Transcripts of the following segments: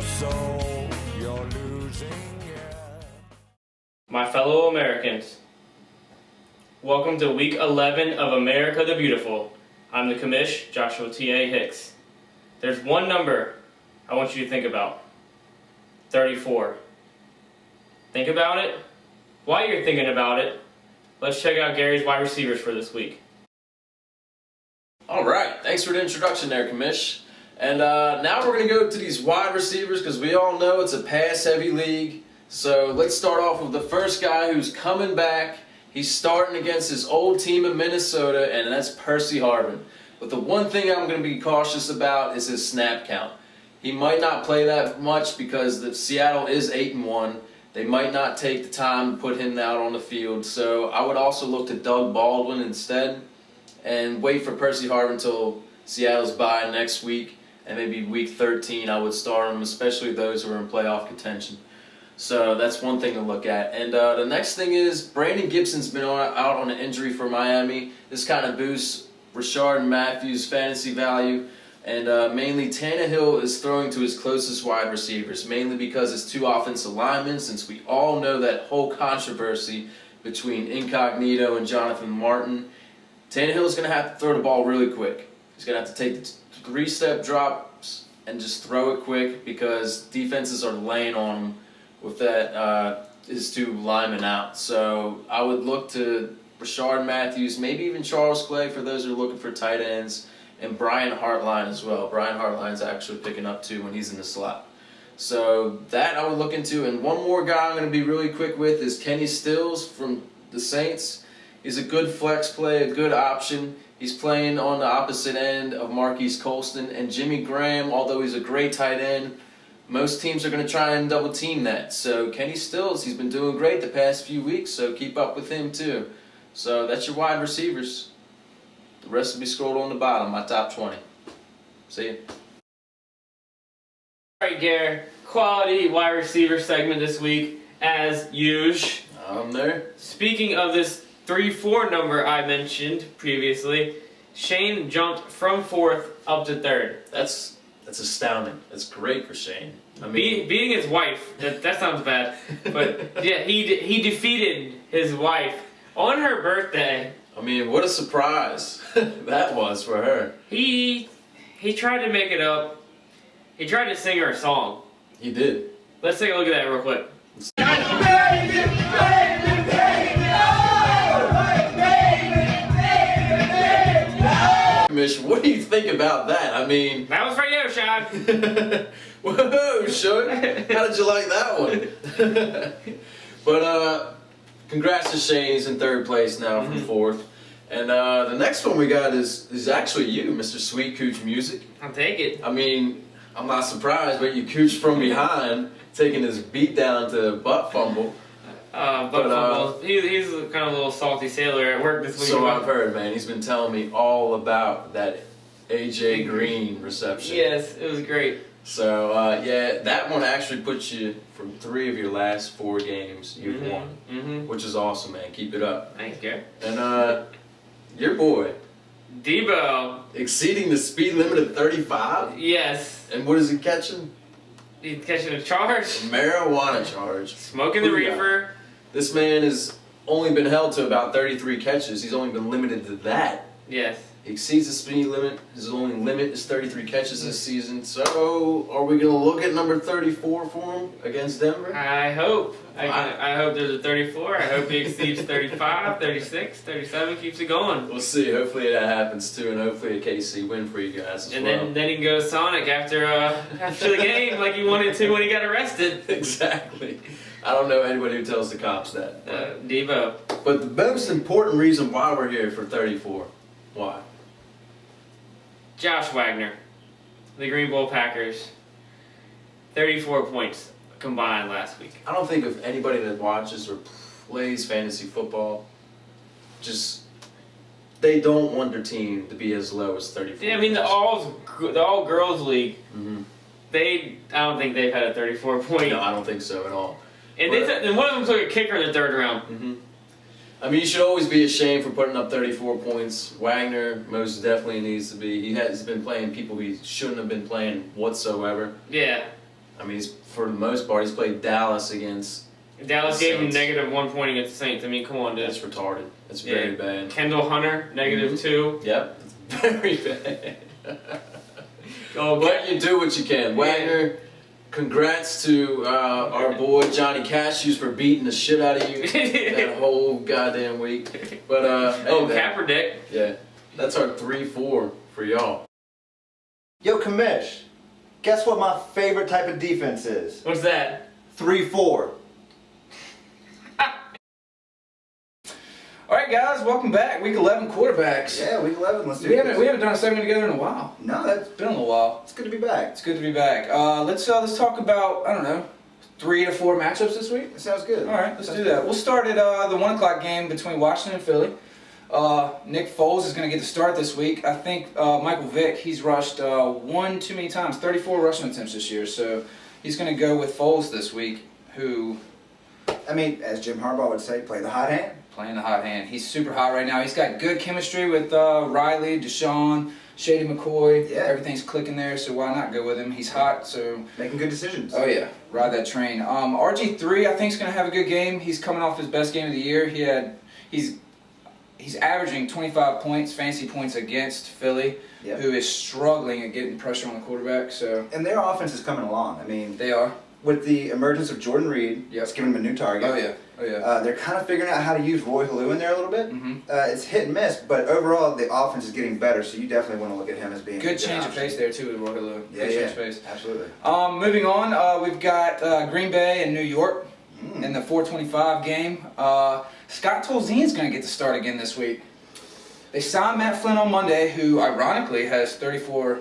your soul, you're losing it. My fellow Americans, welcome to week 11 of America the Beautiful. I'm the commish, Joshua T.A. Hicks. There's one number I want you to think about. 34. Think about it. While you're thinking about it, let's check out Gary's wide receivers for this week. All right, thanks for the introduction there, Commish. And now we're going to go to these wide receivers because we all know it's a pass-heavy league. So let's start off with the first guy who's coming back. He's starting against his old team in Minnesota, and that's Percy Harvin. But the one thing I'm going to be cautious about is his snap count. He might not play that much because the Seattle is 8-1. They might not take the time to put him out on the field. So I would also look to Doug Baldwin instead and wait for Percy Harvin until Seattle's bye next week. And maybe week 13 I would start him, especially those who are in playoff contention. So that's one thing to look at. And the next thing is Brandon Gibson's been out on an injury for Miami. This kind of boosts Rashard Matthews' fantasy value. And mainly Tannehill is throwing to his closest wide receivers, mainly because it's two offensive linemen, since we all know that whole controversy between Incognito and Jonathan Martin. Tannehill's going to have to throw the ball really quick. He's going to have to take the three-step drops and just throw it quick because defenses are laying on him with that his two linemen out. So I would look to Rashard Matthews, maybe even Charles Clay for those who are looking for tight ends, and Brian Hartline as well. Brian Hartline's actually picking up too when he's in the slot. So that I would look into. And one more guy I'm going to be really quick with is Kenny Stills from the Saints. He's a good flex play, a good option. He's playing on the opposite end of Marquise Colston. And Jimmy Graham, although he's a great tight end, most teams are going to try and double team that. So Kenny Stills, he's been doing great the past few weeks, so keep up with him too. So that's your wide receivers. The rest will be scrolled on the bottom, my top 20. See ya. All right, Gary, quality wide receiver segment this week, as usual. I'm there. Speaking of this 3-4 number I mentioned previously, Shane jumped from 4th up to 3rd. That's astounding. That's great for Shane. I mean, Beating his wife, that sounds bad, but yeah, he defeated his wife on her birthday. I mean, what a surprise that was for her. He tried to make it up. He tried to sing her a song. He did. Let's take a look at that real quick. Commissioner, what do you think about that? I mean, That was for you, Sean. whoa, Sean, how did you like that one? But congrats to Shane. He's in 3rd place now from 4th. And the next one we got is actually you, Mr. Sweet Cooch Music. I'll take it. I mean, I'm not surprised, but you cooched from behind, taking his beat down to butt fumble. He's kind of a little salty sailor at work this week. So I've heard, man. He's been telling me all about that AJ Green reception. Yes, it was great. So, yeah, that one actually puts you from 3 of your last 4 games you've won, which is awesome, man. Keep it up. Thanks, Gary. And your boy, Debo. exceeding the speed limit of 35? Yes. And what is he catching? He's catching a charge. Marijuana charge. Smoking the Booyah. reefer. This man has only been held to about 33 catches. He's only been limited to that. Yes. He exceeds the speed limit. His only limit is 33 catches this season. So, are we going to look at number 34 for him against Denver? I hope. I hope there's a 34. I hope he exceeds 35, 36, 37, keeps it going. We'll see. Hopefully that happens too, and hopefully a KC win for you guys as And well. then he can go Sonic after the game like he wanted to when he got arrested. Exactly. I don't know anybody who tells the cops that. Debo. But the most important reason why we're here for 34, why? Josh Wagner, the Green Bay Packers, 34 points combined last week. I don't think if anybody that watches or plays fantasy football, they don't want their team to be as low as 34. Yeah, I mean the all girls league. Mm-hmm. I don't think they've had a 34 point. No, I don't think so at all. And and one of them took a kicker in the 3rd round. Mm-hmm. I mean, you should always be ashamed for putting up 34 points. Wagner most definitely needs to be. He has been playing people he shouldn't have been playing whatsoever. Yeah. I mean, for the most part, he's played Dallas against. Dallas The gave him Saints. -1 point against the Saints. I mean, come on, dude. That's retarded. That's Yeah. very bad. Kendall Hunter, -2. Yep, it's very bad. Oh, But you do what you can. Wagner, congrats to our boy Johnny Cashews for beating the shit out of you that whole goddamn week. But oh, hey, man. Kaepernick. Yeah, that's our 3-4 for y'all. Yo, Commish, guess what my favorite type of defense is? What's that? 3-4. All right, guys, welcome back. Week 11 quarterbacks. Yeah, week 11, let's do We this. haven't done a segment together in a while. No, it's It's been a little while. it's good to be back. It's good to be back. Let's talk about, I don't know, 3 to 4 matchups this week. It sounds good. All right, let's do that. We'll start at the 1 o'clock game between Washington and Philly. Nick Foles is going to get the start this week. I think Michael Vick, he's rushed one too many times, 34 rushing attempts this year. So he's going to go with Foles this week, who I mean, as Jim Harbaugh would say, play the hot hand. playing the hot hand. He's super hot right now. He's got good chemistry with Riley, Deshaun, Shady McCoy. Yeah. Everything's clicking there, so why not go with him? He's hot, so Making good decisions. oh yeah, ride that train. RG3, I think is going to have a good game. He's coming off his best game of the year. He's averaging 25 points, fantasy points against Philly, Yep. who is struggling at getting pressure on the quarterback. So And their offense is coming along. I mean, they are. with the emergence of Jordan Reed, Yep. it's giving him a new target. Oh yeah, oh yeah. They're kind of figuring out how to use Roy Halou in there a little bit. Mhm. It's hit and miss, but overall the offense is getting better, so you definitely want to look at him as being a Good change of option. pace there too with Roy Halou. Yeah, Good yeah, change of pace. absolutely. Moving on, we've got Green Bay and New York in the 425 game. Scott Tolzien's going to get the start again this week. They signed Matt Flynn on Monday, who ironically has 34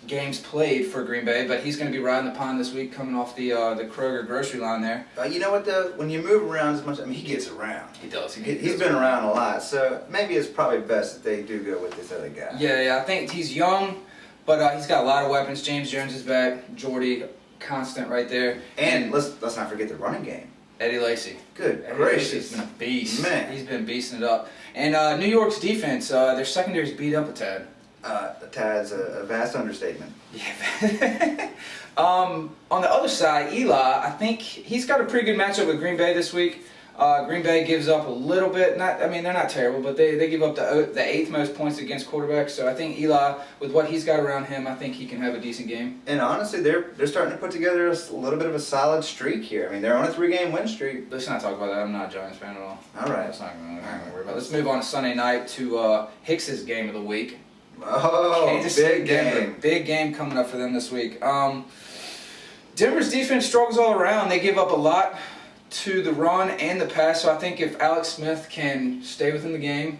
games played for Green Bay, but he's going to be riding the pond this week, coming off the Kroger grocery line there. You know what though? When you move around as much, I mean, he gets around. He does. He's been around a lot, so maybe it's probably best that they do go with this other guy. Yeah, I think he's young, but he's got a lot of weapons. James Jones is back. Jordy, constant right there. And let's not forget the running game. Eddie Lacy. Good Eddie gracious. Lacy's been a beast. Man. He's been beasting it up. And New York's defense, their secondary's beat up a tad. Tad's a vast understatement. Yeah. On the other side, Eli, I think he's got a pretty good matchup with Green Bay this week. Green Bay gives up a little bit. They're not terrible, but they give up the 8th most points against quarterbacks. So I think Eli, with what he's got around him, I think he can have a decent game. And honestly, they're starting to put together a little bit of a solid streak here. I mean, they're on a 3-game win streak. Let's not talk about that. I'm not a Giants fan at all. All right. That's not going to worry about. Let's move on to Sunday night to Hicks's game of the week. Oh, Kansas big City, Denver. game. Big game coming up for them this week. Denver's defense struggles all around. They give up a lot to the run and the pass. So I think if Alex Smith can stay within the game,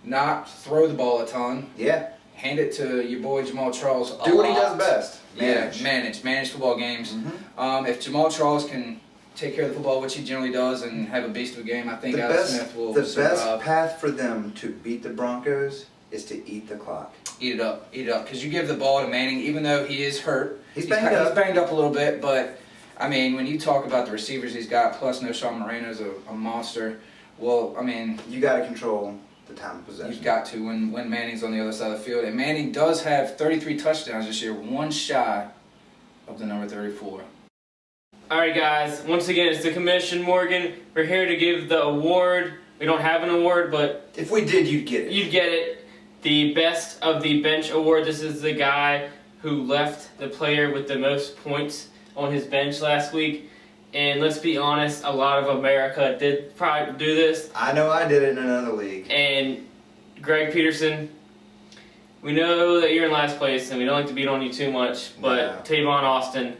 not throw the ball a ton, Yeah. hand it to your boy Jamal Charles. Do what he does best. Yeah, manage football games. Mhm. If Jamal Charles can take care of the football, which he generally does, and have a beast of a game, I think The Alex best, Smith will the survive. best path for them to beat the Broncos is to eat the clock. Eat it up, because you give the ball to Manning, even though he is hurt. He's banged up. He's banged up a little bit, but I mean, when you talk about the receivers he's got, plus no Sean Moreno's a monster. Well, I mean, You got to control the time of possession. you've got to when Manning's on the other side of the field, and Manning does have 33 touchdowns this year, one shy of the number 34. Alright guys, once again it's the Commission Morgan. We're here to give the award. We don't have an award, but If we did, you'd get it. you'd get it. The Best of the Bench Award. This is the guy who left the player with the most points on his bench last week. And let's be honest, a lot of America did probably do this. I know I did it in another league. And Greg Peterson, we know that you're in last place and we don't like to beat on you too much, but No. Tavon Austin,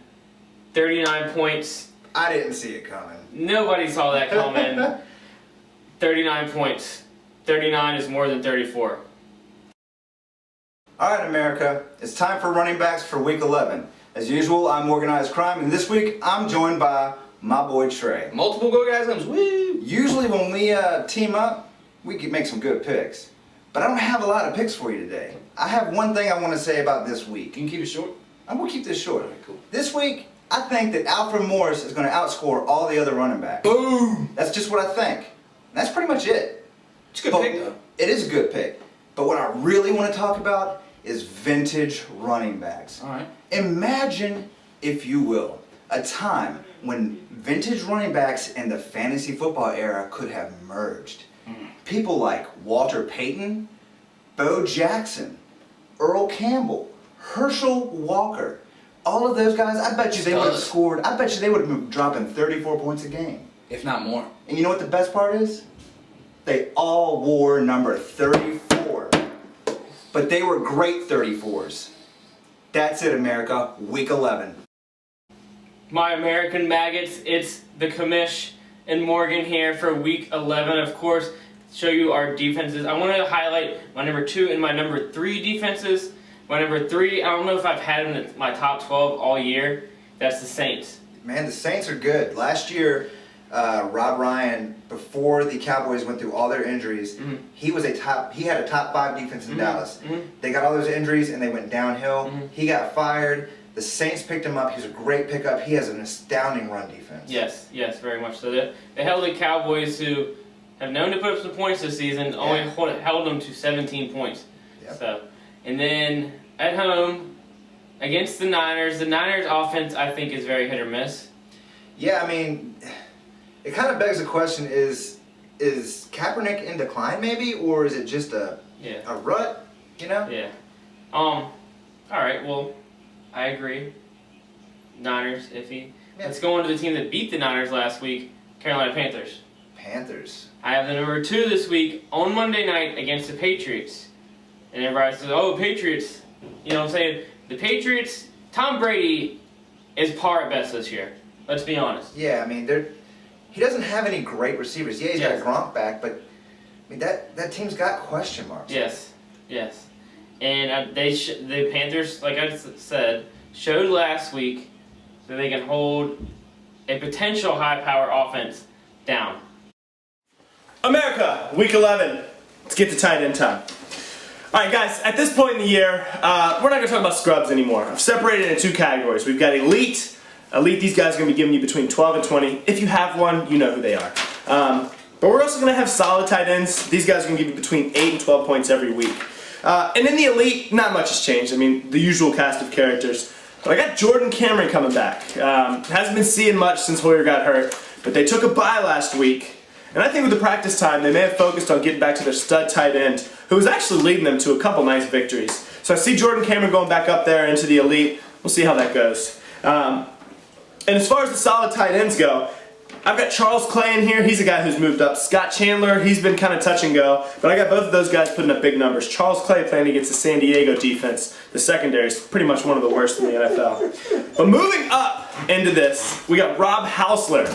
39 points. I didn't see it coming. Nobody saw that coming. 39 points. 39 is more than 34. All right, America, it's time for running backs for Week 11. As usual, I'm Organized Crime, and this week I'm joined by my boy Trey. Multiple go guys, woo! Usually when we team up, we can make some good picks. But I don't have a lot of picks for you today. I have one thing I want to say about this week. You can keep it short. I'm going to keep this short. Cool. This week, I think that Alfred Morris is going to outscore all the other running backs. Boom! That's just what I think. That's pretty much it. It's a good But pick though. It is a good pick. But what I really want to talk about is vintage running backs. All right. Imagine if you will, a time when vintage running backs and the fantasy football era could have merged. People like Walter Payton, Bo Jackson, Earl Campbell, Herschel Walker, all of those guys, I bet you they would have scored, I bet you they would have been dropping 34 points a game. If not more. And you know what the best part is? They all wore number 34. But they were great 34s. That's it, America. Week 11. My American maggots, it's the commish and Morgan here for week 11. Of course, show you our defenses. I want to highlight my number 2 and my number 3 defenses. My number 3, I don't know if I've had them in my top 12 all year. That's the Saints. Man, the Saints are good. Last year, Rob Ryan, before the Cowboys went through all their injuries, he had a top 5 defense in Dallas. They got all those injuries and they went downhill. He got fired. The Saints picked him up. He was a great pickup. He has an astounding run defense. Yes, very much so. They held the Cowboys, who have known to put up some points this season, only held them to 17 points. Yep. So, and then at home against the Niners offense I think is very hit or miss. Yeah, I mean, it kind of begs the question: is Kaepernick in decline maybe, or is it just a rut? You know? Yeah. All right. Well, I agree. Niners iffy. Yeah. Let's go on to the team that beat the Niners last week, Carolina Panthers. Panthers. I have the number 2 this week on Monday night against the Patriots. And everybody says, oh, Patriots. You know what I'm saying? The Patriots, Tom Brady is par at best this year. Let's be honest. Yeah, I mean, he doesn't have any great receivers. Yeah, he's got Gronk back, but I mean that team's got question marks. Yes. And the Panthers, like I said, showed last week that they can hold a potential high-power offense down. America, week 11. Let's get to tight end time. All right, guys, at this point in the year, we're not going to talk about scrubs anymore. I've separated it into 2 categories. We've got elite. Elite, these guys are going to be giving you between 12 and 20. If you have one, you know who they are. But we're also going to have solid tight ends. These guys are going to give you between 8 and 12 points every week. And in the elite, not much has changed. I mean, the usual cast of characters. But I got Jordan Cameron coming back. Hasn't been seeing much since Hoyer got hurt, but they took a bye last week. And I think with the practice time, they may have focused on getting back to their stud tight end, who was actually leading them to a couple nice victories. So I see Jordan Cameron going back up there into the elite. We'll see how that goes. And as far as the solid tight ends go, I've got Charles Clay in here. He's a guy who's moved up. Scott Chandler, he's been kind of touch and go. But I got both of those guys putting up big numbers. Charles Clay playing against the San Diego defense. The secondary is pretty much one of the worst in the NFL. But moving up into this, we got Rob Hausler.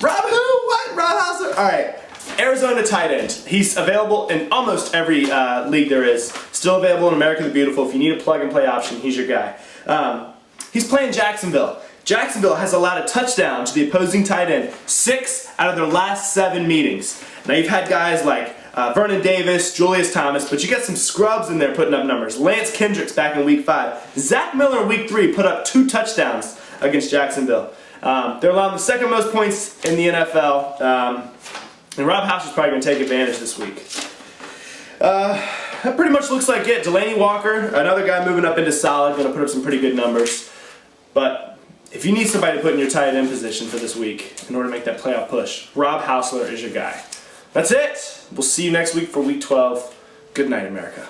Rob who? What? Rob Hausler? All right. Arizona tight end. He's available in almost every league there is. Still available in America the Beautiful. If you need a plug-and-play option, he's your guy. He's playing Jacksonville. Jacksonville has allowed a touchdown to the opposing tight end 6 out of their last 7 meetings. Now you've had guys like Vernon Davis, Julius Thomas, but you got some scrubs in there putting up numbers. Lance Kendricks back in week 5. Zach Miller in week 3 put up 2 touchdowns against Jacksonville. They're allowing the second most points in the NFL. And Rob House is probably going to take advantage this week. That pretty much looks like it. Delaney Walker, another guy moving up into solid, going to put up some pretty good numbers. But if you need somebody to put in your tight end position for this week in order to make that playoff push, Rob Hausler is your guy. That's it. We'll see you next week for week 12. Good night, America.